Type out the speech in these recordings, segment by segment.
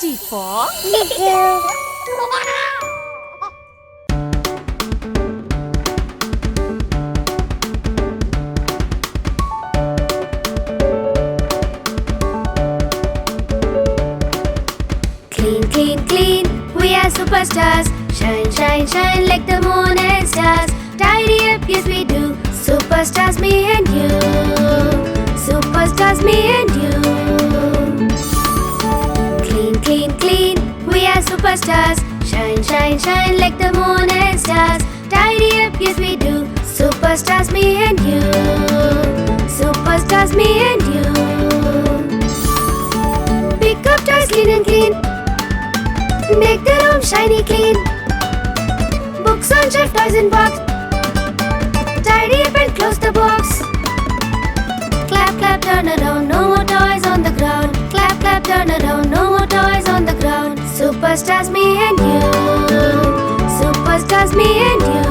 G for Nickel. Clean, clean, clean, we are superstars. Shine, shine, shine like the moon and stars. Tidy up, yes we do. Superstars, me and you. Superstars, me and you. Clean, clean, clean, we are superstars. Shine, shine, shine like the moon and stars. Tidy up, yes we do. Superstars, me and you. Superstars, me and you. Pick up toys, clean and clean. Make the room shiny clean. Books on shelf, toys in box. Tidy up and close the box. Clap, clap, turn around, no more toys on the ground. Clap, clap, turn around, no more toys on the ground. Superstars, me and you. Superstars, me and you.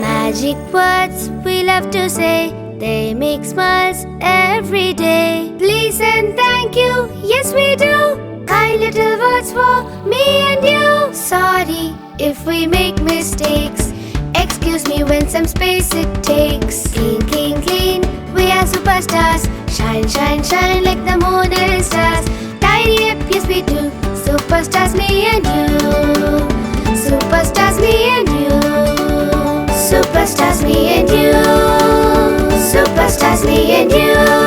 Magic words we love to say, they make smiles every day. Please and thank you, yes we do. Kind little words for me and you. Sorry if we make mistakes. Excuse me when some space it takes. Clean, clean, clean, we are superstars. Shine, shine, shine like the moon and stars. Tidy up, yes we do. Superstars, me and you. Superstars, me and you. Superstars, me and you. Superstars, me and you.